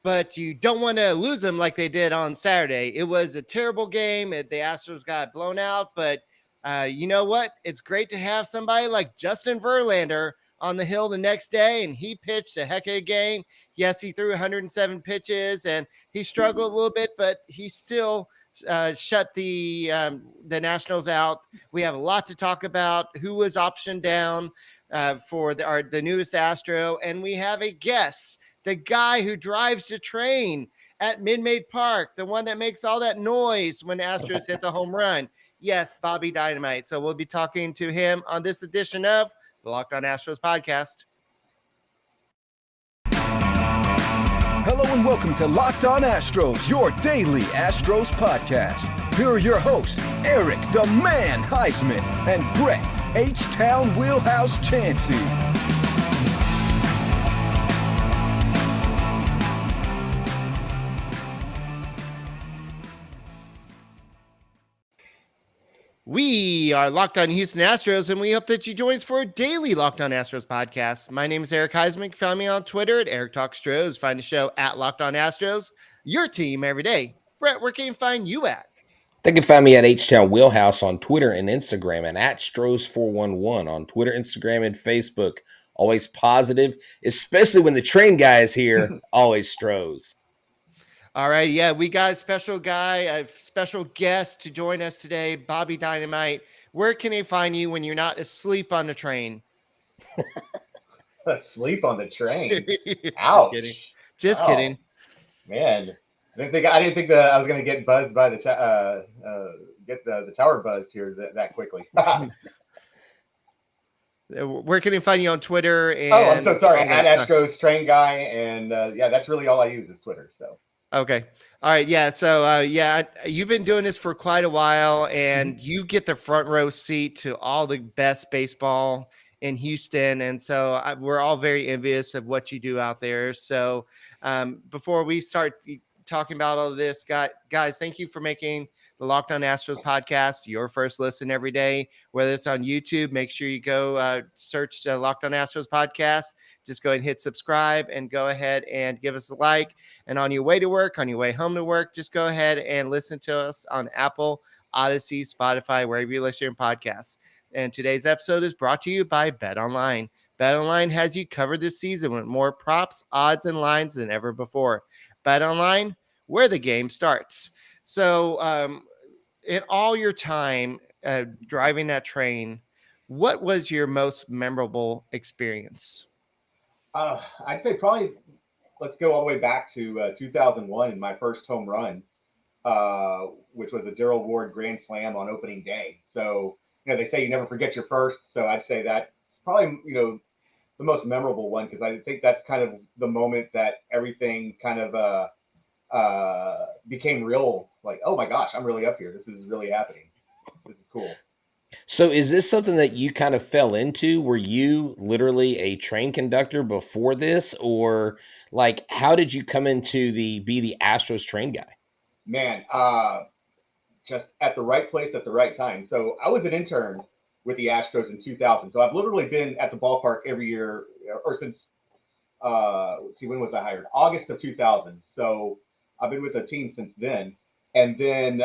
but you don't want to lose them like they did on Saturday. It was a terrible game. The Astros got blown out, but you know what? It's great to have somebody like Justin Verlander on the hill the next day, and he pitched a heck of a game. Yes, he threw 107 pitches, and he struggled a little bit, but he still shut the Nationals out. We have a lot to talk about. Who was optioned down for the newest Astro, and we have a guest, the guy who drives the train at Minute Park, the one that makes all that noise when Astros hit the home run. Yes, Bobby Dynamite. So we'll be talking to him on this edition of the Locked On Astros podcast. Hello and welcome to Locked On Astros, your daily Astros podcast. Here are your hosts, Eric the Man Huysman and Brett H-Town Wheelhouse Chancey. We are Locked On Houston Astros, and we hope that you join us for a daily Locked On Astros podcast. My name is Eric Huysman. You can find me on Twitter at Eric Talk Stros. Find the show at Locked On Astros, your team every day. Brett, where can you find you at? They can find me at H-Town Wheelhouse on Twitter and Instagram, and at Stros411 on Twitter, Instagram, and Facebook. Always positive, especially when the train guy is here. Always Stros. All right, yeah, we got a special guy, a special guest to join us today, Bobby Dynamite. Where can they find you when you're not asleep on the train? Asleep on the train? Ouch. Just kidding. Man, I didn't think that I was going to get buzzed by the tower buzzed here that quickly. Where can they find you on Twitter? And I'm so sorry. At Astros Train Guy, and that's really all I use is Twitter. So. Okay. All right. Yeah. So, you've been doing this for quite a while, and you get the front row seat to all the best baseball in Houston. And so we're all very envious of what you do out there. So before we start talking about all of this, guys, thank you for making the Locked On Astros podcast your first listen every day, whether it's on YouTube. Make sure you go search the Locked On Astros podcast. Just go ahead and hit subscribe and go ahead and give us a like. And on your way to work, on your way home to work, just go ahead and listen to us on Apple, Odyssey, Spotify, wherever you listen to your podcasts. And today's episode is brought to you by BetOnline. BetOnline has you covered this season with more props, odds, and lines than ever before. BetOnline, where the game starts. So in all your time driving that train, what was your most memorable experience? I'd say probably let's go all the way back to 2001 and my first home run, which was a Darrell Ward grand slam on opening day. So, they say you never forget your first. So I'd say that's probably, the most memorable one, because I think that's kind of the moment that everything kind of became real. Like, oh my gosh, I'm really up here. This is really happening. This is cool. So is this something that you kind of fell into? Were you literally a train conductor before this, or like how did you come into be the Astros train guy? Man, just at the right place at the right time. So I was an intern with the Astros in 2000. So I've literally been at the ballpark every year, or since when was I hired? August of 2000. So I've been with the team since then. And then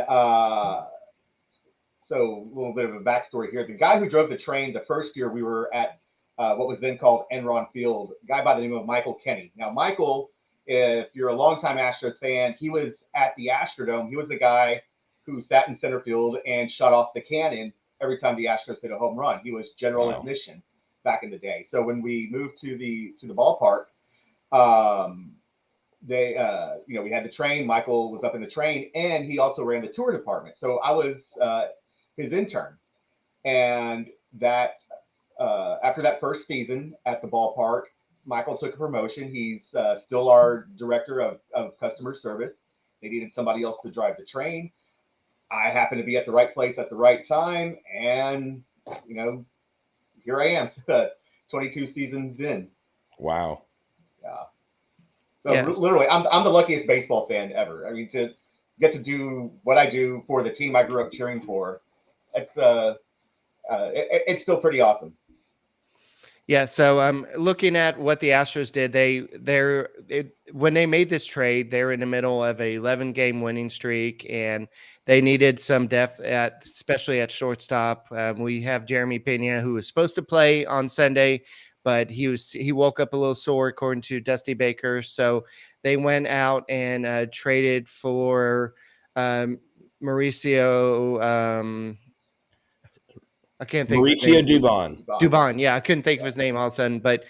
so a little bit of a backstory here. The guy who drove the train the first year we were at what was then called Enron Field, a guy by the name of Michael Kenny. Now, Michael, if you're a longtime Astros fan, he was at the Astrodome. He was the guy who sat in center field and shut off the cannon every time the Astros hit a home run. He was general admission back in the day. So when we moved to the ballpark, we had the train. Michael was up in the train, and he also ran the tour department. So I was his intern, and that after that first season at the ballpark, Michael took a promotion. He's still our director of customer service. They needed somebody else to drive the train. I happened to be at the right place at the right time, and here I am, 22 seasons in. Wow. Yeah. So literally, I'm the luckiest baseball fan ever. I mean, to get to do what I do for the team I grew up cheering for, it's still pretty awesome. Yeah, so looking at what the Astros did, when they made this trade, they were in the middle of a 11-game winning streak, and they needed some depth especially at shortstop. We have Jeremy Pena, who was supposed to play on Sunday, but he woke up a little sore, according to Dusty Baker. So they went out and traded for Mauricio. I can't think of his Mauricio name. Dubon. Dubon, yeah, I couldn't think of his name all of a sudden, but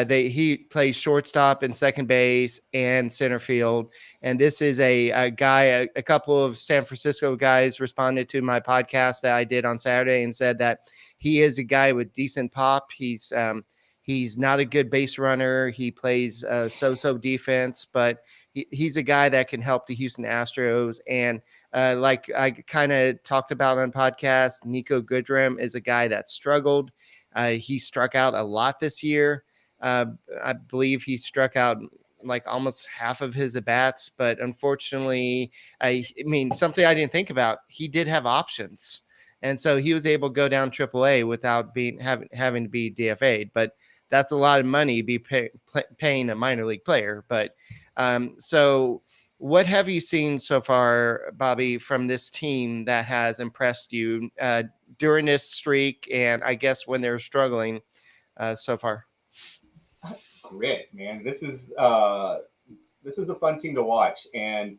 he plays shortstop and second base and center field. And this is a guy. A couple of San Francisco guys responded to my podcast that I did on Saturday and said that he is a guy with decent pop. He's not a good base runner. He plays so defense, but he's a guy that can help the Houston Astros. And like I kind of talked about on podcast, Nico Goodrum is a guy that struggled. He struck out a lot this year. I believe he struck out like almost half of his at-bats, but unfortunately, I mean, something I didn't think about, he did have options. And so he was able to go down AAA without having to be DFA'd. But that's a lot of money paying a minor league player. But so what have you seen so far, Bobby, from this team that has impressed you during this streak, and I guess when they're struggling so far? Grit, man. This is a fun team to watch, and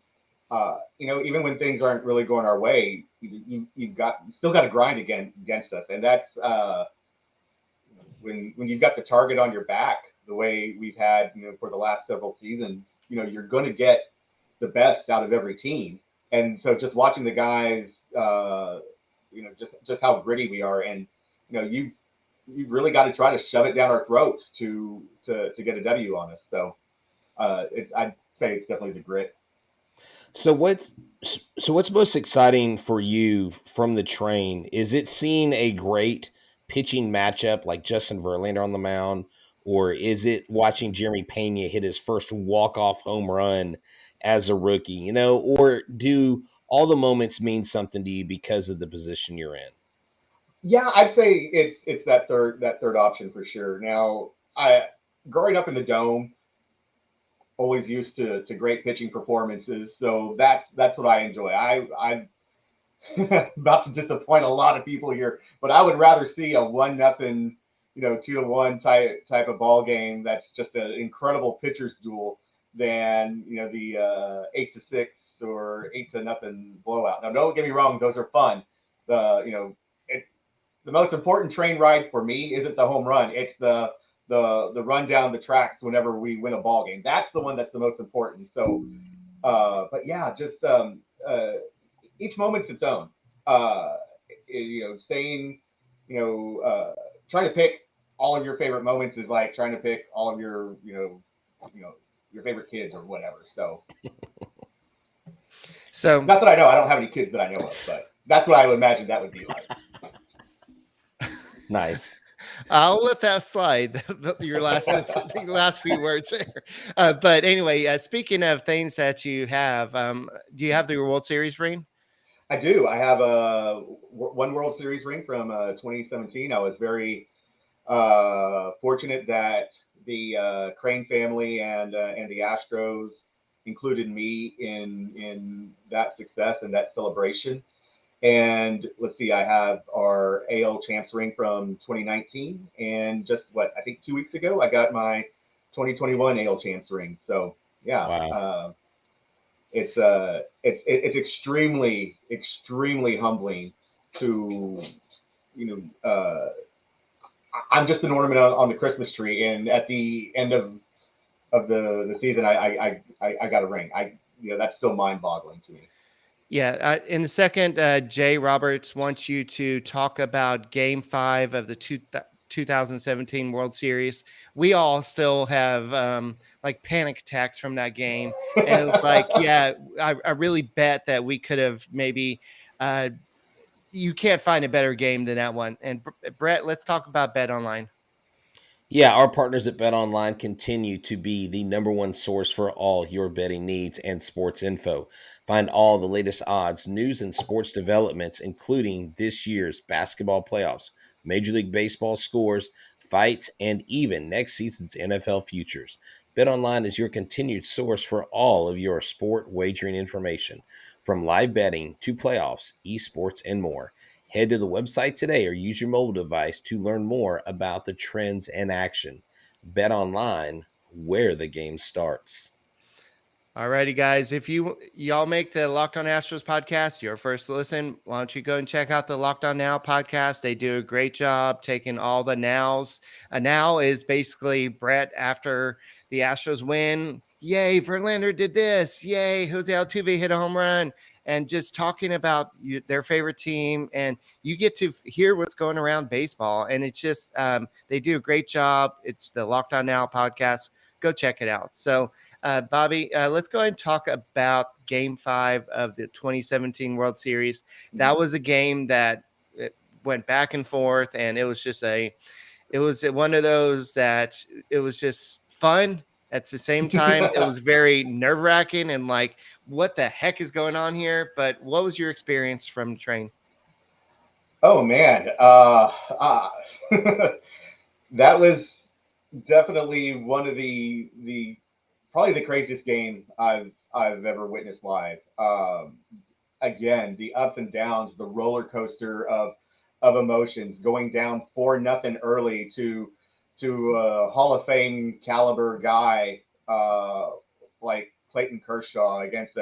even when things aren't really going our way, you still got to grind against us, and that's when you've got the target on your back, the way we've had for the last several seasons. You're going to get the best out of every team, and so just watching the guys, just how gritty we are, and you really got to try to shove it down our throats to get a W on us. So I'd say it's definitely the grit. So what's most exciting for you from the train? Is it seeing a great pitching matchup like Justin Verlander on the mound, or is it watching Jeremy Pena hit his first walk-off home run as a rookie? Or do all the moments mean something to you because of the position you're in? Yeah, I'd say it's that third option for sure. Now, growing up in the Dome, always used to great pitching performances, so that's what I enjoy. I'm about to disappoint a lot of people here, but I would rather see a 1-0, 2-1 type of ball game that's just an incredible pitcher's duel than the 8-6 or 8-0 blowout. Now, don't get me wrong; those are fun. The most important train ride for me isn't the home run; it's the run down the tracks whenever we win a ball game. That's the one that's the most important. So, but yeah, just each moment's its own. Saying, trying to pick all of your favorite moments is like trying to pick all of your, your favorite kids or whatever. So not that I know, I don't have any kids that I know of, but that's what I would imagine that would be like. Nice. I'll let that slide. Your last few words there. But anyway, speaking of things that you have, do you have the World Series ring? I do. I have one World Series ring from 2017. I was very fortunate that the Crane family and the Astros included me in that success and that celebration. And let's see, I have our AL Champs ring from 2019, and just I think 2 weeks ago, I got my 2021 AL Champs ring. So yeah, wow. It's extremely humbling to I'm just an ornament on the Christmas tree, and at the end of the season, I got a ring. That's still mind boggling to me. Yeah. In a second, Jay Roberts wants you to talk about Game 5 of the 2017 World Series. We all still have like panic attacks from that game. And it was like, yeah, I really bet that we could have maybe you can't find a better game than that one. And Brett, let's talk about Bet Online. Yeah, our partners at Bet Online continue to be the number one source for all your betting needs and sports info. Find all the latest odds, news, and sports developments, including this year's basketball playoffs, Major League Baseball scores, fights, and even next season's NFL futures. BetOnline is your continued source for all of your sport wagering information, from live betting to playoffs, esports, and more. Head to the website today or use your mobile device to learn more about the trends and action. BetOnline, where the game starts. All righty, guys. If y'all make the Locked On Astros podcast your first listen, why don't you go and check out the Locked On Now podcast? They do a great job taking all the nows. A now is basically Brett after the Astros win. Yay, Verlander did this. Yay, Jose Altuve hit a home run. And just talking about their favorite team. And you get to hear what's going around baseball. And it's just, they do a great job. It's the Locked On Now podcast. Go check it out. So, Bobby, let's go ahead and talk about Game 5 of the 2017 World Series. That was a game that went back and forth, and it was one of those that it was just fun. At the same time, it was very nerve-wracking and like, what the heck is going on here? But what was your experience from the train? Oh, man. That was definitely one of the probably the craziest game I've ever witnessed live. Again, the ups and downs, the roller coaster of emotions, going down 4-0 early to a Hall of Fame caliber guy like Clayton Kershaw against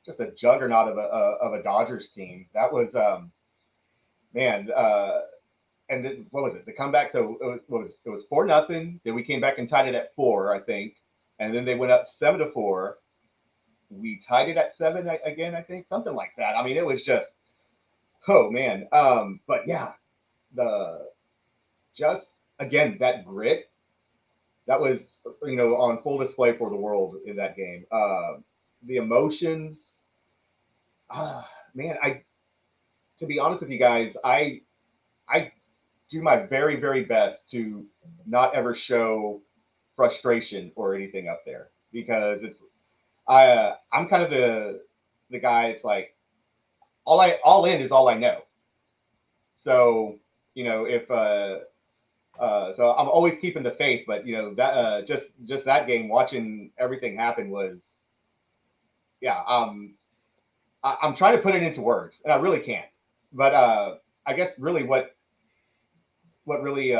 just a juggernaut of a Dodgers team. That was man. And then, what was it? The comeback. So it was 4-0. Then we came back and tied it at 4, I think. And then they went up 7-4. We tied it at 7 again, I think, something like that. I mean, it was just, oh man. But yeah, again, that grit that was, on full display for the world in that game. The emotions, man. To be honest with you guys, I do my very, very best to not ever show frustration or anything up there, because I'm kind of the guy. It's like all in is all I know. So if so I'm always keeping the faith, but that just that game, watching everything happen was, yeah. I'm trying to put it into words, and I really can't. But I guess really what really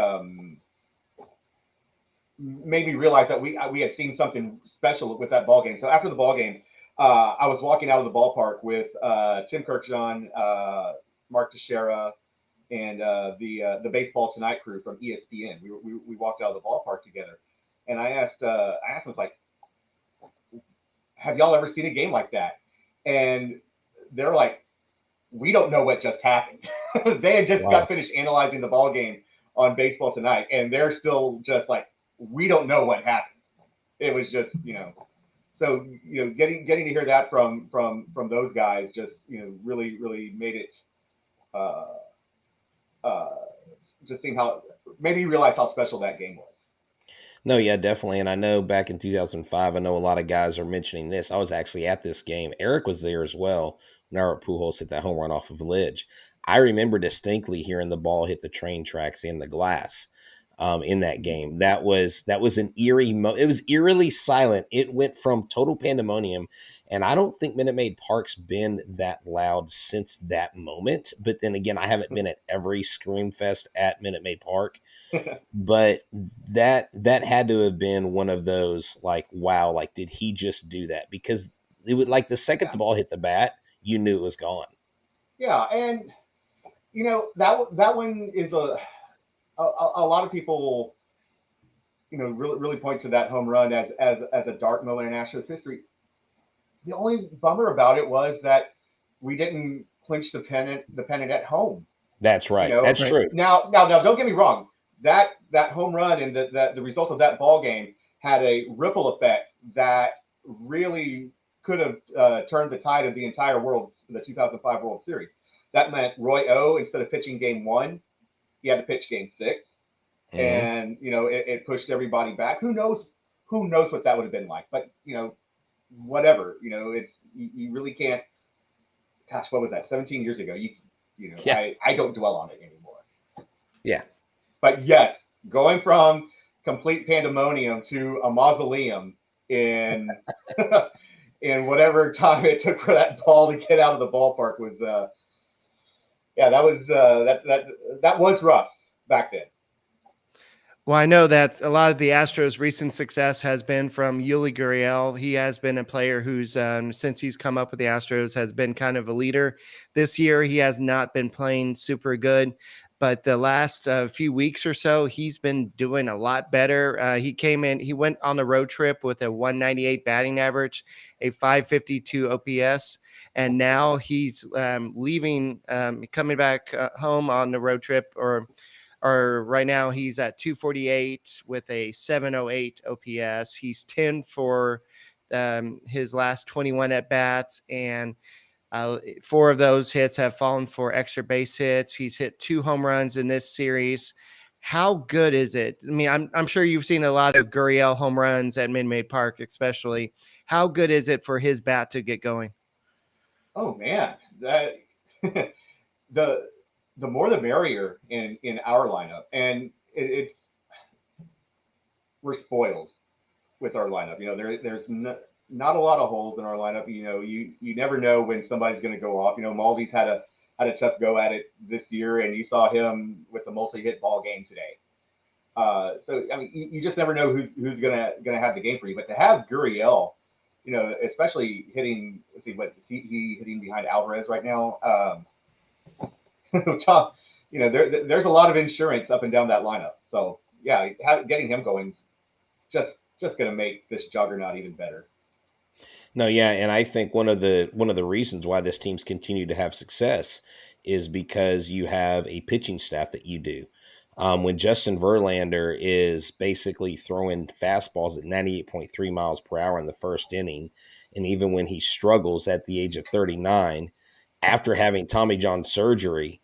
made me realize that we had seen something special with that ball game. So after the ball game, I was walking out of the ballpark with Tim Kirkjian, Mark Teixeira, and the Baseball Tonight crew from ESPN. We walked out of the ballpark together, and I asked them, it's like, have y'all ever seen a game like that? And they're like, we don't know what just happened. They had just got finished analyzing the ball game on Baseball Tonight, and they're still just like, we don't know what happened. It was just, so getting to hear that from those guys just really, really made it just seem how, maybe realize how special that game was. No, yeah, definitely. And I know back in 2005, I know a lot of guys are mentioning this. I was actually at this game. Eric was there as well when Albert Pujols hit that home run off of Lidge. I remember distinctly hearing the ball hit the train tracks in the glass in that game. That was an eerie it was eerily silent. It went from total pandemonium, and I don't think Minute Maid Park's been that loud since that moment. But then again, I haven't been at every Scream Fest at Minute Maid Park. But that had to have been one of those, like, wow, like, did he just do that? Because it was like the second the ball hit the bat, you knew it was gone. Yeah, and that one is a lot of people, really point to that home run as a dark moment in Astros history. The only bummer about it was that we didn't clinch the pennant at home. That's right. That's true. Now, don't get me wrong. That home run and the result of that ball game had a ripple effect that really could have turned the tide of the entire the 2005 World Series. That meant Roy O, instead of pitching Game 1, he had to pitch Game 6, and it pushed everybody back. Who knows what that would have been like? But whatever. It's you really can't. Gosh, what was that? 17 years ago. I don't dwell on it anymore. Yeah. But yes, going from complete pandemonium to a mausoleum in in whatever time it took for that ball to get out of the ballpark was that was that was rough back then. Well, I know that a lot of the Astros' recent success has been from Yuli Gurriel. He has been a player who's, since he's come up with the Astros, has been kind of a leader. This year, he has not been playing super good, but the last few weeks or so, he's been doing a lot better. He went on the road trip with a 198 batting average, a 552 OPS, and now he's leaving, coming back home on the road trip, or right now he's at 248 with a 708 OPS. He's 10 for his last 21 at bats, and 4 of those hits have fallen for extra base hits. He's hit 2 home runs in this series. How good is it? I mean, I'm sure you've seen a lot of Gurriel home runs at Minute Park, especially. How good is it for his bat to get going? Oh man, that the more the merrier in our lineup, and it's we're spoiled with our lineup. You know, there's not a lot of holes in our lineup. You know, you never know when somebody's going to go off. You know, Maldy's had a tough go at it this year, and you saw him with the multi-hit ball game today. So I mean, you just never know who's gonna have the game for you. But to have Gurriel, you know, especially hitting, let's see what he hitting behind Alvarez right now. Top, you know, there's a lot of insurance up and down that lineup. So yeah, getting him going is just going to make this juggernaut even better. No, yeah, and I think one of the reasons why this team's continued to have success is because you have a pitching staff that you do. When Justin Verlander is basically throwing fastballs at 98.3 miles per hour in the first inning, and even when he struggles at the age of 39, after having Tommy John surgery,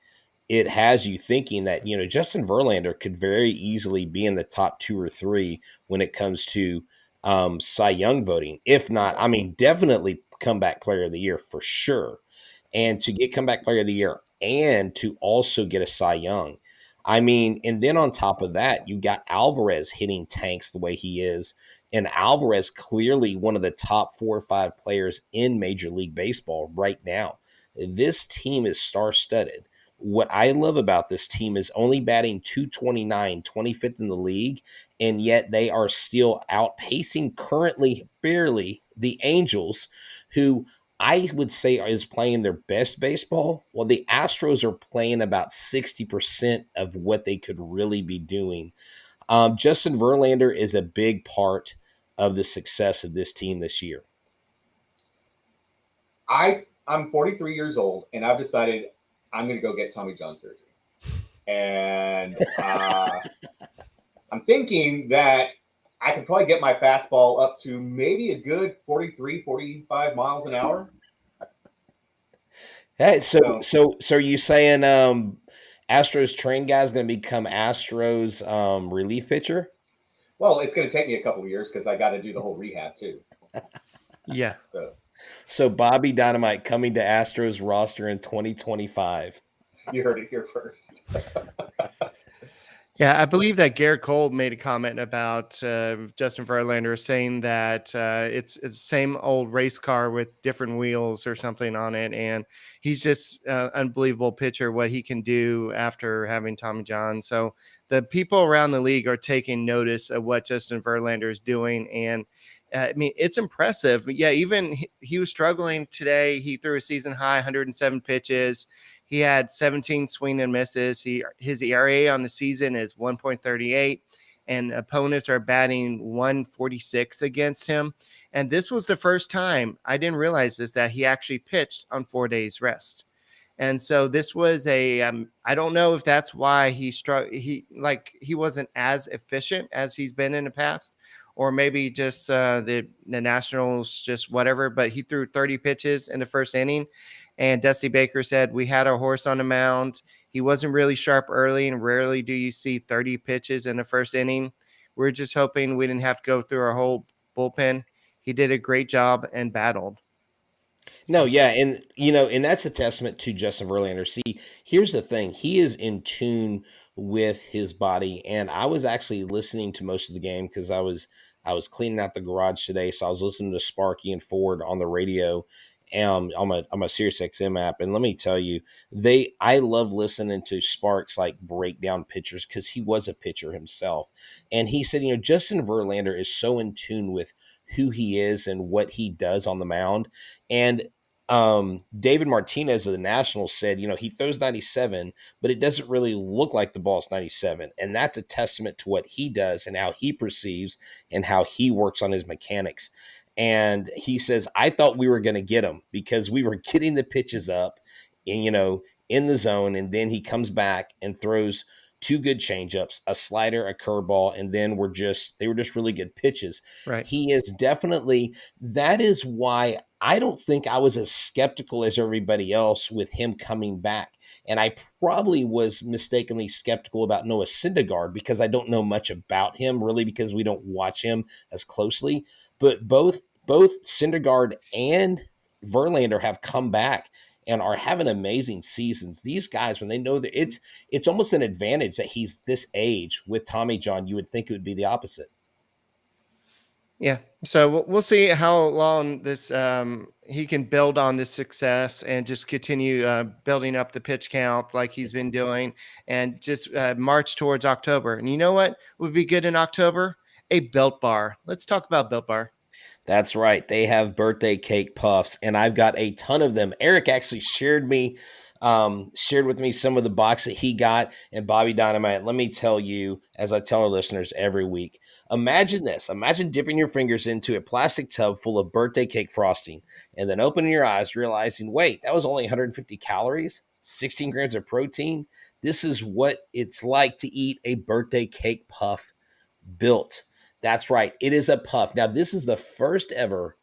it has you thinking that, you know, Justin Verlander could very easily be in the top 2 or 3 when it comes to Cy Young voting. If not, I mean, definitely comeback player of the year for sure. And to get comeback player of the year and to also get a Cy Young. I mean, and then on top of that, you got Alvarez hitting tanks the way he is. And Alvarez clearly one of the top 4 or 5 players in Major League Baseball right now. This team is star-studded. What I love about this team is only batting 229, 25th in the league, and yet they are still outpacing currently barely the Angels, who I would say is playing their best baseball, while the Astros are playing about 60% of what they could really be doing. Justin Verlander is a big part of the success of this team this year. I'm 43 years old, and I've decided I'm going to go get Tommy John surgery. And I'm thinking that I could probably get my fastball up to maybe a good 43, 45 miles an hour. Hey, so are you saying Astros train guy is going to become Astros relief pitcher? Well, it's going to take me a couple of years because I got to do the whole rehab too. Yeah. So Bobby Dynamite coming to Astros roster in 2025. You heard it here first. Yeah, I believe that Garrett Cole made a comment about Justin Verlander saying that it's the same old race car with different wheels or something on it, and he's just unbelievable pitcher, what he can do after having Tommy John. So the people around the league are taking notice of what Justin Verlander is doing, and I mean, it's impressive. Yeah, even he was struggling today. He threw a season high 107 pitches. He had 17 swing and misses. His ERA on the season is 1.38, and opponents are batting 146 against him. And this was the first time, I didn't realize this, that he actually pitched on 4 days rest. And so this was I don't know if that's why he wasn't as efficient as he's been in the past, or maybe just the Nationals, just whatever, but he threw 30 pitches in the first inning. And Dusty Baker said, we had our horse on the mound. He wasn't really sharp early, and rarely do you see 30 pitches in the first inning. We're just hoping we didn't have to go through our whole bullpen. He did a great job and battled. No, yeah, and you know, and that's a testament to Justin Verlander. See, here's the thing: he is in tune with his body. And I was actually listening to most of the game because I was cleaning out the garage today, so I was listening to Sparky and Ford on the radio, on my Sirius XM app. And let me tell you, I love listening to Sparks like break down pitchers because he was a pitcher himself, and he said, Justin Verlander is so in tune with who he is and what he does on the mound. And David Martinez of the Nationals said, he throws 97, but it doesn't really look like the ball's 97. And that's a testament to what he does and how he perceives and how he works on his mechanics. And he says, I thought we were going to get him because we were getting the pitches up, and, in the zone. And then he comes back and throws two good changeups, a slider, a curveball, and then they were just really good pitches. Right. He is definitely, that is why I don't think I was as skeptical as everybody else with him coming back. And I probably was mistakenly skeptical about Noah Syndergaard because I don't know much about him, really, because we don't watch him as closely. But both Syndergaard and Verlander have come back and are having amazing seasons. These guys, when they know that it's almost an advantage that he's this age with Tommy John, you would think it would be the opposite. Yeah. So we'll see how long this he can build on this success and just continue building up the pitch count like he's been doing, and just march towards October. And you know what would be good in October? A Built Bar. Let's talk about Built Bar. That's right. They have birthday cake puffs, and I've got a ton of them. Eric actually shared with me some of the box that he got, and Bobby Dynamite. Let me tell you, as I tell our listeners every week, imagine this. Imagine dipping your fingers into a plastic tub full of birthday cake frosting, and then opening your eyes, realizing, wait, that was only 150 calories, 16 grams of protein. This is what it's like to eat a birthday cake puff built. That's right. It is a puff. Now, this is the first ever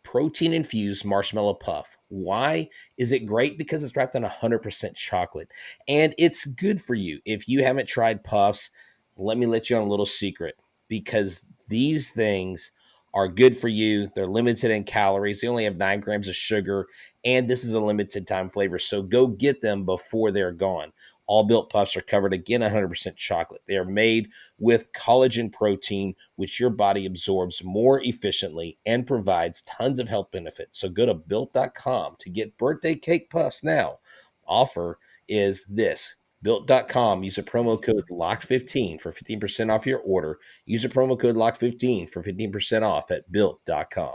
protein-infused marshmallow puff. Why is it great? Because it's wrapped in 100% chocolate. And it's good for you. If you haven't tried puffs, let me let you on a little secret. Because these things are good for you. They're limited in calories. They only have 9 grams of sugar. And this is a limited time flavor. So go get them before they're gone. All Built Puffs are covered, again, 100% chocolate. They are made with collagen protein, which your body absorbs more efficiently and provides tons of health benefits. So go to Built.com to get birthday cake puffs now. Offer is this. Built.com. Use a promo code LOCK15 for 15% off your order. Use a promo code LOCK15 for 15% off at Built.com.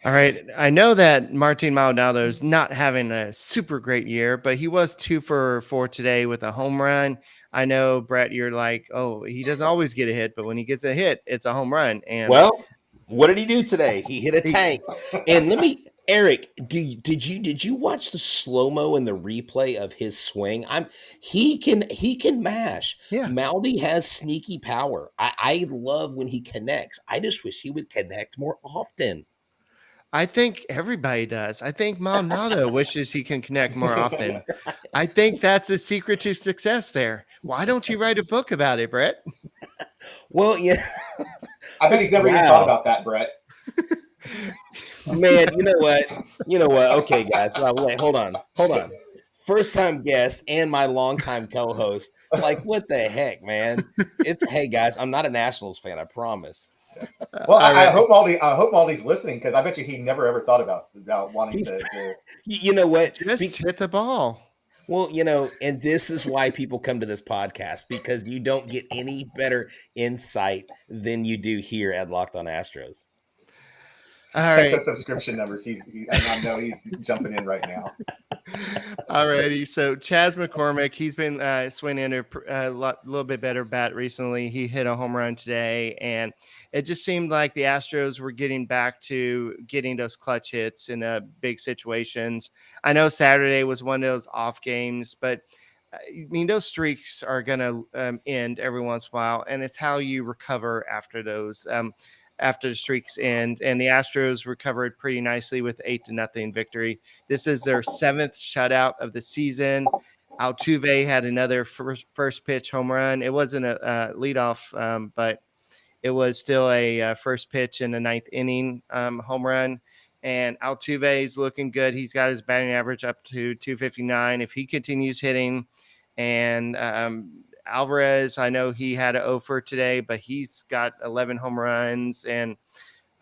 All right. I know that Martin Maldonado is not having a super great year, but he was 2 for 4 today with a home run. I know, Brett, you're like, oh, he doesn't always get a hit, but when he gets a hit, it's a home run. And well, what did he do today? He hit a tank. And Eric, did you watch the slow-mo and the replay of his swing? He can mash. Yeah. Maldy has sneaky power. I love when he connects. I just wish he would connect more often. I think everybody does. I think Maldonado wishes he can connect more often. I think that's the secret to success there. Why don't you write a book about it, Brett? Well, yeah. I bet he's never even thought about that, Brett. Man, you know what? Okay, guys. Wait, hold on. First time guest and my longtime co-host. Like, what the heck, man? Hey guys, I'm not a Nationals fan, I promise. Well, I hope Maldy's listening, because I bet you he never ever thought about wanting to. You know what? Just hit the ball. Well, and this is why people come to this podcast, because you don't get any better insight than you do here at Locked On Astros. All right. Check the subscription numbers. I know he's jumping in right now. All righty. So Chas McCormick, he's been swinging a little bit better bat recently. He hit a home run today, and it just seemed like the Astros were getting back to getting those clutch hits in big situations. I know Saturday was one of those off games, but I mean, those streaks are going to end every once in a while, and it's how you recover after those. After the streaks end, and the Astros recovered pretty nicely with 8-0 victory. This is their 7th shutout of the season. Altuve had another first pitch home run. It wasn't a leadoff, but it was still a first pitch in the 9th inning home run. And Altuve is looking good. He's got his batting average up to 259. If he continues hitting And Alvarez, I know he had an 0 for today, but he's got 11 home runs. And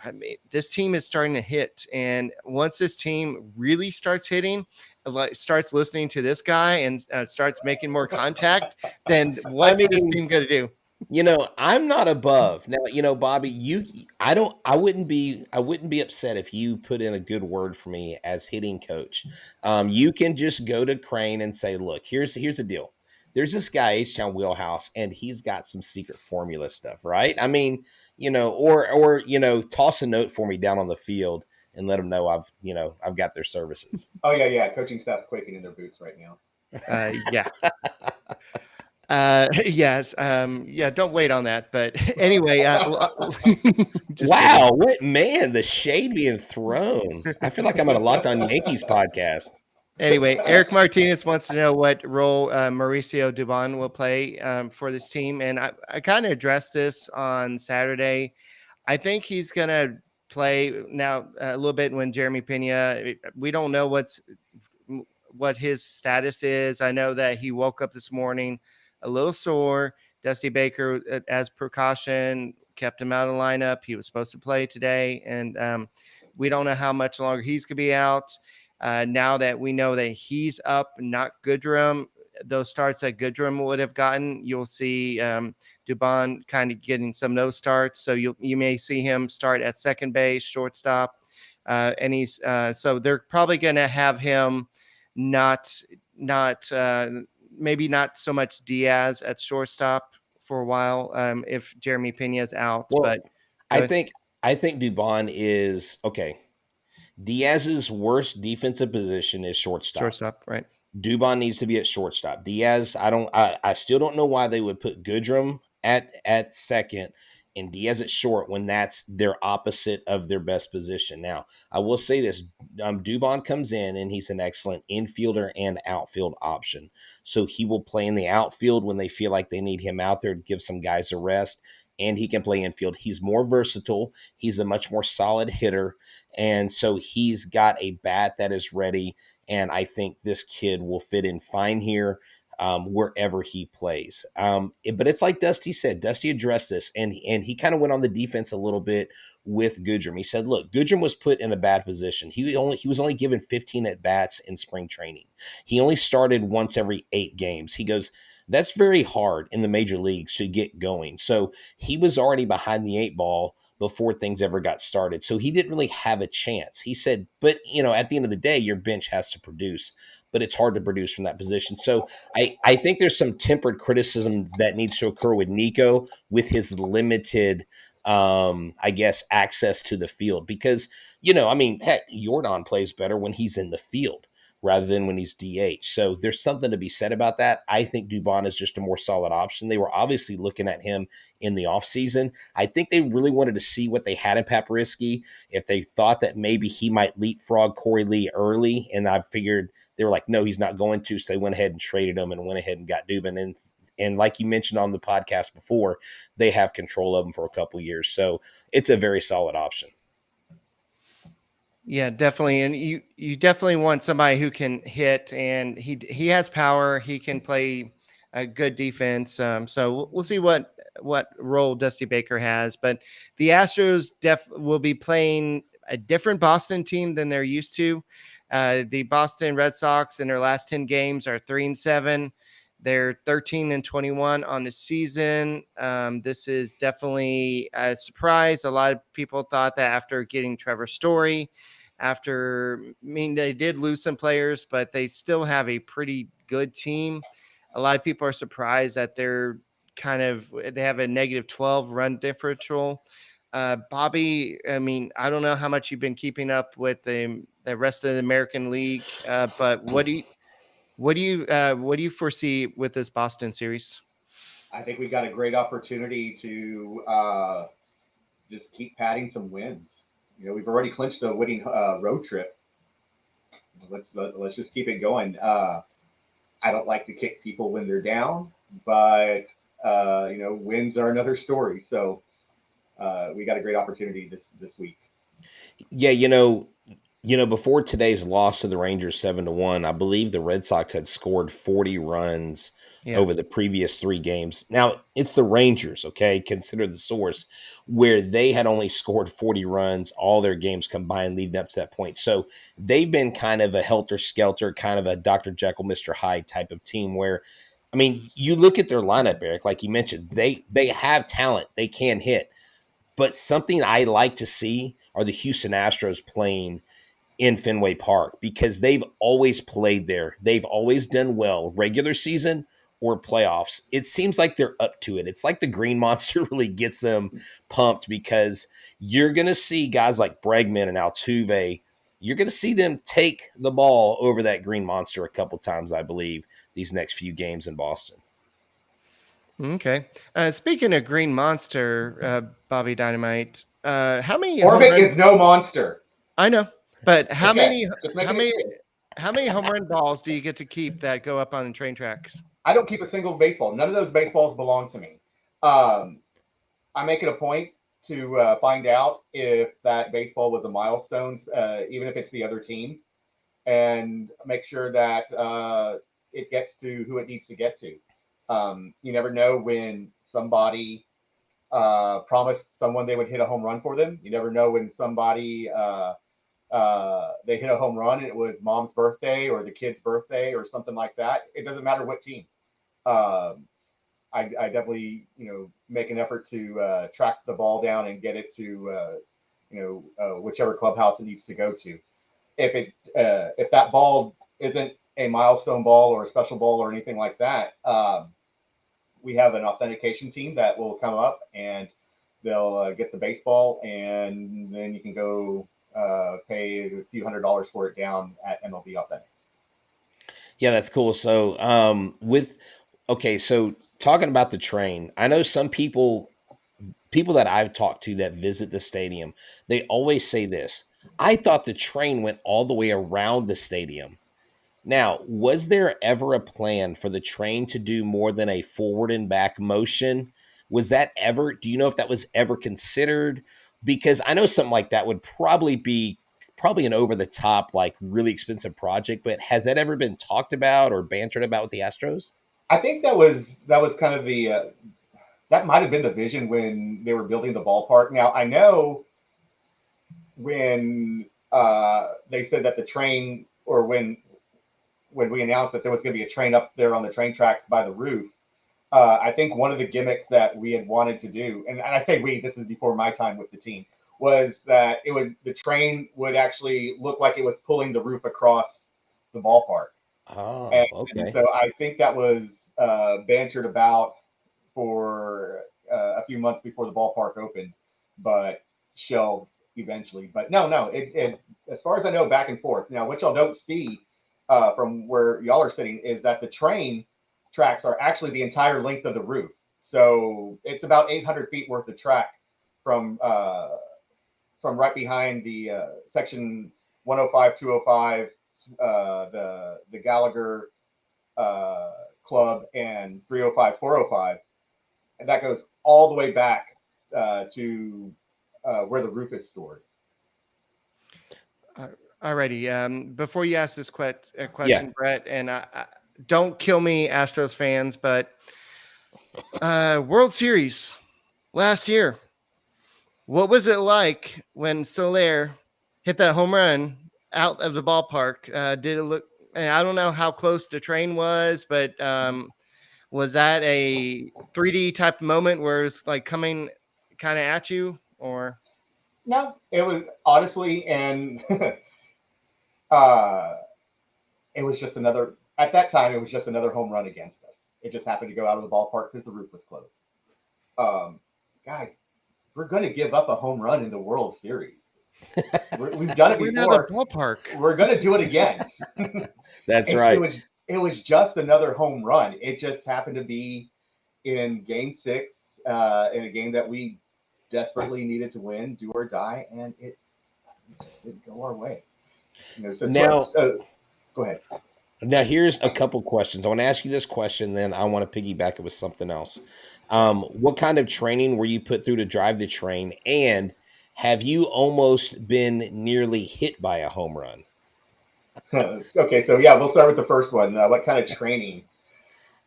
I mean, this team is starting to hit. And once this team really starts hitting, like starts listening to this guy and starts making more contact, then what's this team going to do? I'm not above now, Bobby, I wouldn't be upset if you put in a good word for me as hitting coach. You can just go to Crane and say, look, here's the deal. There's this guy, H-Town Wheelhouse, and he's got some secret formula stuff, right? I mean, or toss a note for me down on the field and let them know I've got their services. Oh yeah. Coaching staff's quaking in their boots right now. Yeah. Yes. Yeah. Don't wait on that. But anyway, wow, what man? The shade being thrown. I feel like I'm on a Locked On Yankees podcast. Anyway, Eric Martinez wants to know what role Mauricio Dubon will play for this team, and I kind of addressed this on Saturday. I think he's going to play now a little bit when Jeremy Pena. We don't know what his status is. I know that he woke up this morning a little sore. Dusty Baker, as precaution, kept him out of the lineup. He was supposed to play today, and we don't know how much longer he's going to be out. Now that we know that he's up, not Goodrum, those starts that Goodrum would have gotten, you'll see Dubon kind of getting some of those starts. So you may see him start at second base, shortstop, and he's so they're probably going to have him maybe not so much Diaz at shortstop for a while if Jeremy Pena is out. Well, but I think Dubon is okay. Diaz's worst defensive position is shortstop. Shortstop, right? Dubon needs to be at shortstop. Diaz, I still don't know why they would put Goodrum at second and Diaz at short when that's their opposite of their best position. Now, I will say this, Dubon comes in and he's an excellent infielder and outfield option. So he will play in the outfield when they feel like they need him out there to give some guys a rest, and he can play infield. He's more versatile. He's a much more solid hitter, and so he's got a bat that is ready, and I think this kid will fit in fine here. Wherever he plays. But it's like Dusty said, Dusty addressed this and he kind of went on the defense a little bit with Goodrum. He said, look, Goodrum was put in a bad position. He was only given 15 at bats in spring training. He only started once every 8 games. He goes, that's very hard in the major leagues to get going. So he was already behind the 8 ball before things ever got started. So he didn't really have a chance. He said, but at the end of the day, your bench has to produce, but it's hard to produce from that position. So I think there's some tempered criticism that needs to occur with Nico with his limited, access to the field because, heck, Jordan plays better when he's in the field rather than when he's DH. So there's something to be said about that. I think Dubon is just a more solid option. They were obviously looking at him in the offseason. I think they really wanted to see what they had in Paparizzi, if they thought that maybe he might leapfrog Corey Lee early, and I figured they were like, no, he's not going to. So they went ahead and traded him and went ahead and got Dubon. And like you mentioned on the podcast before, they have control of him for a couple of years. So it's a very solid option. Yeah, definitely. And you definitely want somebody who can hit, and he has power. He can play a good defense. So we'll see what role Dusty Baker has. But the Astros will be playing a different Boston team than they're used to. The Boston Red Sox in their last 10 games are 3-7. They're 13-21 on the season. This is definitely a surprise. A lot of people thought that after getting Trevor Story, they did lose some players, but they still have a pretty good team. A lot of people are surprised that they have a negative 12 run differential. Bobby, I don't know how much you've been keeping up with the rest of the American League, but what do you foresee with this Boston series? I think we got a great opportunity to just keep padding some wins. We've already clinched a winning road trip. Let's just keep it going. I don't like to kick people when they're down, but wins are another story. So we got a great opportunity this week. Yeah, before today's loss to the Rangers 7-1, I believe the Red Sox had scored 40 runs over the previous 3 games. Now, it's the Rangers, okay? Consider the source, where they had only scored 40 runs, all their games combined leading up to that point. So they've been kind of a helter-skelter, kind of a Dr. Jekyll, Mr. Hyde type of team where, I mean, you look at their lineup, Eric, like you mentioned, they have talent. They can hit. But something I like to see are the Houston Astros playing in Fenway Park because they've always played there. They've always done well, regular season or playoffs. It seems like they're up to it. It's like the Green Monster really gets them pumped because you're going to see guys like Bregman and Altuve. You're going to see them take the ball over that Green Monster a couple times, I believe, these next few games in Boston. Okay. Speaking of Green Monster, Bobby Dynamite, how many Orbit is no monster. I know, but how Okay, many home run balls do you get to keep that go up on train tracks? I don't keep a single baseball. None of those baseballs belong to me. I make it a point to find out if that baseball was a milestone, even if it's the other team, and make sure that it gets to who it needs to get to. You never know when somebody promised someone they would hit a home run for them. You never know when somebody they hit a home run and it was mom's birthday or the kid's birthday or something like that. It doesn't matter what team. I definitely, make an effort to track the ball down and get it to, whichever clubhouse it needs to go to. If that ball isn't a milestone ball or a special ball or anything like that, we have an authentication team that will come up and they'll get the baseball, and then you can go pay a few $100s for it down at MLB Authentic. Yeah, that's cool. So, so talking about the train, I know some people that I've talked to that visit the stadium, they always say this. I thought the train went all the way around the stadium. Now, was there ever a plan for the train to do more than a forward and back motion? Was that ever, do you know if that was ever considered? Because I know something like that would probably be an over the top, like really expensive project, but has that ever been talked about or bantered about with the Astros? I think that was kind of the that might have been the vision when they were building the ballpark. Now I know when they said that the train, or when we announced that there was going to be a train up there on the train tracks by the roof, I think one of the gimmicks that we had wanted to do, and I say we, this is before my time with the team, was that the train would actually look like it was pulling the roof across the ballpark. Oh, okay. And so I think that was bantered about for a few months before the ballpark opened, but shelved eventually. But no, it as far as I know, back and forth. Now, what y'all don't see from where y'all are sitting is that the train tracks are actually the entire length of the roof. So it's about 800 feet worth of track from right behind the section 105, 205, the Gallagher Club, and 305, 405, and that goes all the way back to where the roof is stored. Alrighty. Before you ask this question, Brett, and I don't kill me, Astros fans, but World Series last year, what was it like when Soler hit that home run out of the ballpark? Did it look? I don't know how close the train was, but was that a 3D type moment where it's like coming kind of at you, or? No, it was honestly, and it was just another. At that time, it was just another home run against us. It just happened to go out of the ballpark because the roof was closed. Guys, we're going to give up a home run in the World Series. We've done it before. Ballpark. We're going to do it again. That's right. It was just another home run. It just happened to be in Game 6, in a game that we desperately needed to win, do or die, and it just didn't go our way. Go ahead. Now, here's a couple questions. I want to ask you this question, then I want to piggyback it with something else. What kind of training were you put through to drive the train? And have you almost been nearly hit by a home run? Okay, so yeah, we'll start with the first one. What kind of training?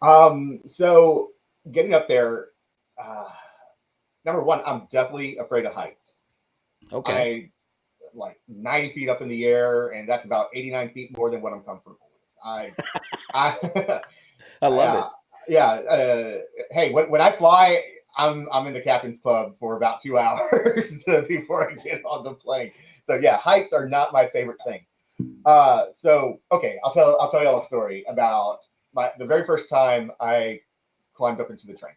So getting up there, number one, I'm definitely afraid of heights. Okay. I like 90 feet up in the air, and that's about 89 feet more than what I'm comfortable with. I, I love yeah, it. yeah. Hey, when I fly, I'm in the captain's club for about 2 hours before I get on the plane. So yeah, heights are not my favorite thing. So okay, I'll tell you all a story about the very first time I climbed up into the train.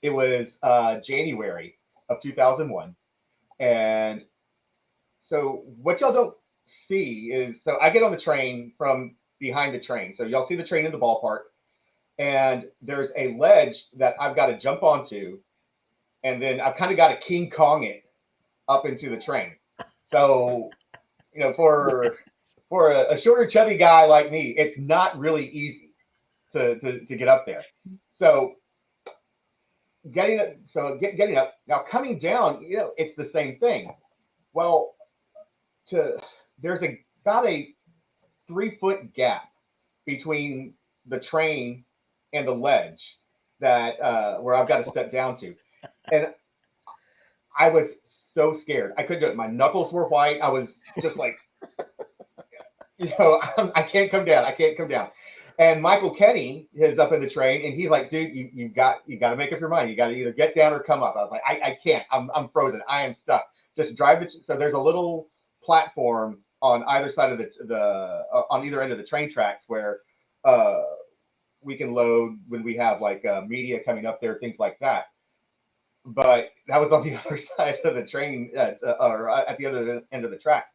It was January of 2001, and so what y'all don't see is so I get on the train from behind the train. So y'all see the train in the ballpark, and there's a ledge that I've got to jump onto, and then I've kind of got to King Kong it up into the train. So for a shorter, chubby guy like me, it's not really easy to get up there. So getting up now, coming down, it's the same thing. Well, to there's about a 3 foot gap between the train and the ledge that where I've got to step down to, and I was so scared. I couldn't do it. My knuckles were white. I was just like, I can't come down. I can't come down. And Michael Kenny is up in the train, and he's like, dude, you got to make up your mind. You got to either get down or come up. I was like, I can't. I'm frozen. I am stuck. Just drive so there's a little platform on either side of on either end of the train tracks where uh, we can load when we have like media coming up there, things like that. But that was on the other side of the train, or at the other end of the tracks.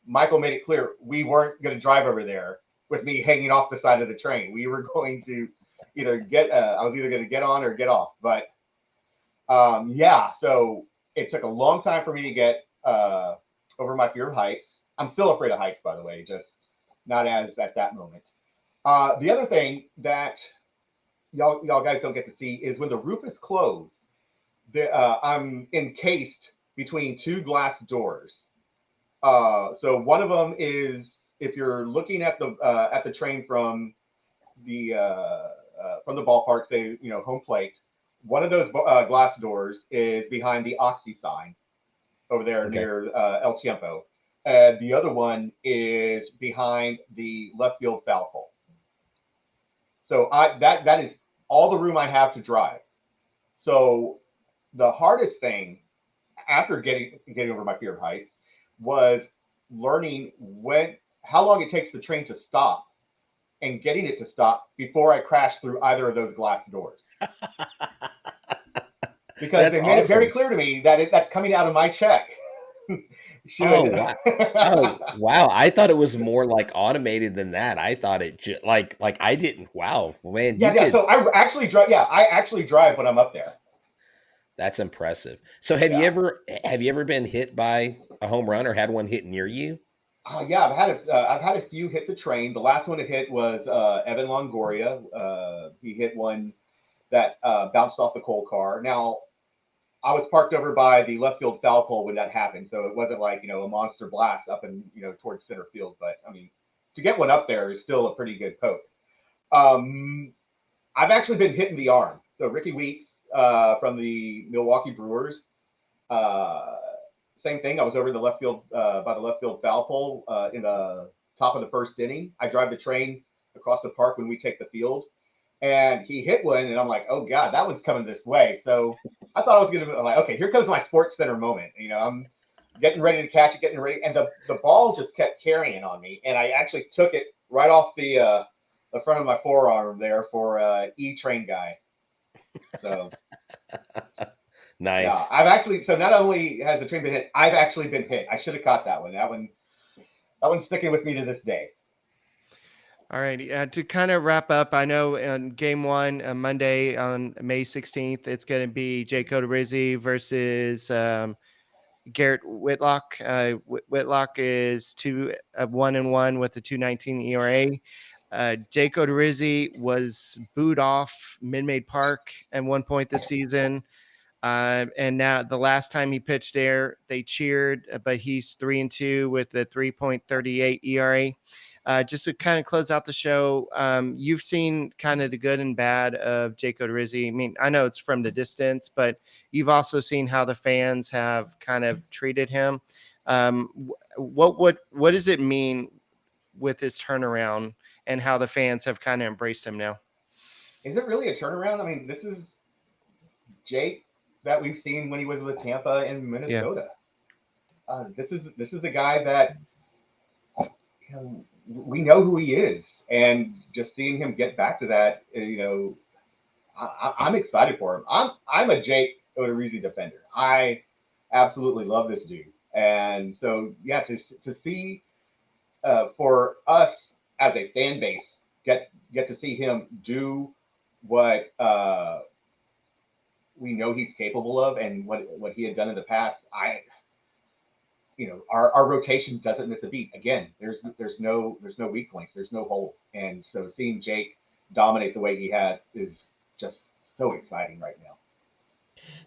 Michael made it clear we weren't going to drive over there with me hanging off the side of the train. We were going to I was either going to get on or get off. But yeah, so it took a long time for me to get over my fear of heights. I'm still afraid of heights, by the way, just not as at that moment. The other thing that y'all guys don't get to see is when the roof is closed. I'm encased between two glass doors. So one of them is if you're looking at the train from the ballpark, say home plate. One of those glass doors is behind the Oxy sign over there Okay. near El Tiempo. The other one is behind the left field foul pole. So that is all the room I have to drive. So the hardest thing after getting over my fear of heights was learning how long it takes the train to stop and getting it to stop before I crash through either of those glass doors. Because That's they made it very awesome. clear to me that that's coming out of my check. Oh Should wow. Oh wow. I thought it was more like automated than that. I thought it just like I didn't. Wow, man, you yeah. could. So I actually drive. Yeah, I actually drive when I'm up there. That's impressive. So Yeah. have you ever been hit by a home run or had one hit near you? Yeah, I've had a few hit the train. The last one to hit was Evan Longoria. He hit one that bounced off the coal car. Now I was parked over by the left field foul pole when that happened, so it wasn't like a monster blast up and towards center field. But I mean, to get one up there is still a pretty good poke. Um, I've actually been hit in the arm. So Ricky Weeks from the Milwaukee Brewers. Uh, Same thing. I was over the left field by the left field foul pole in the top of the first inning. I drive the train across the park when we take the field, and he hit one, and I'm like, oh god, that one's coming this way. So I thought I was gonna be like, okay, here comes my Sports Center moment. I'm getting ready to catch it, getting ready, and the ball just kept carrying on me, and I actually took it right off the front of my forearm there for E Train guy. So yeah, Nice. I've actually so not only has the train been hit, I've actually been hit. I should have caught that one. That one's sticking with me to this day. All right. To kind of wrap up, I know in game one, Monday on May 16th, it's going to be Jake Odorizzi versus Garrett Whitlock. Whitlock is 1-1 with a 2.19 ERA. Jake Odorizzi was booed off Minute Park at one point this season. And now the last time he pitched there, they cheered, but he's 3-2 with a 3.38 ERA. Just to kind of close out the show, you've seen kind of the good and bad of Jake Odorizzi. I mean, I know it's from the distance, but you've also seen how the fans have kind of treated him. What does it mean with his turnaround and how the fans have kind of embraced him now? Is it really a turnaround? I mean, this is Jake that we've seen when he was with Tampa and Minnesota. Yeah. This is the guy that we know who he is, and just seeing him get back to that, I'm excited for him. I'm a Jake Odorizzi defender. I absolutely love this dude, and so yeah, to see for us as a fan base get to see him do what we know he's capable of, and what he had done in the past. Our rotation doesn't miss a beat. Again, there's no weak points, there's no holes, and so seeing Jake dominate the way he has is just so exciting right now.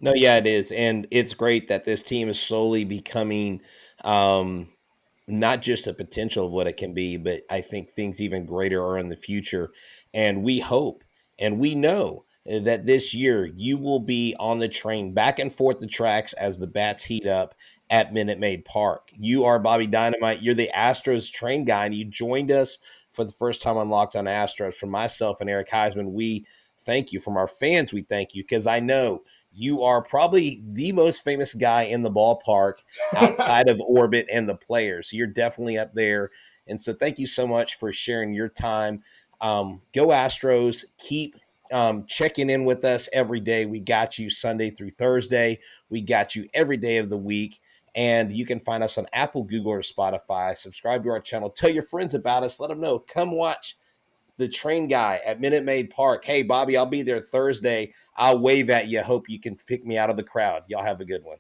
No, yeah, it is, and it's great that this team is slowly becoming not just a potential of what it can be, but I think things even greater are in the future. And we hope and we know that this year you will be on the train back and forth the tracks as the bats heat up at Minute Maid Park. You are Bobby Dynamite. You're the Astros train guy, and you joined us for the first time on Locked On Astros. From myself and Eric Huysman, we thank you. From our fans, we thank you, because I know you are probably the most famous guy in the ballpark outside of Orbit and the players. You're definitely up there. And so thank you so much for sharing your time. Go Astros. Keep checking in with us every day. We got you Sunday through Thursday. We got you every day of the week. And you can find us on Apple, Google, or Spotify. Subscribe to our channel. Tell your friends about us. Let them know. Come watch the train guy at Minute Maid Park. Hey, Bobby, I'll be there Thursday. I'll wave at you. Hope you can pick me out of the crowd. Y'all have a good one.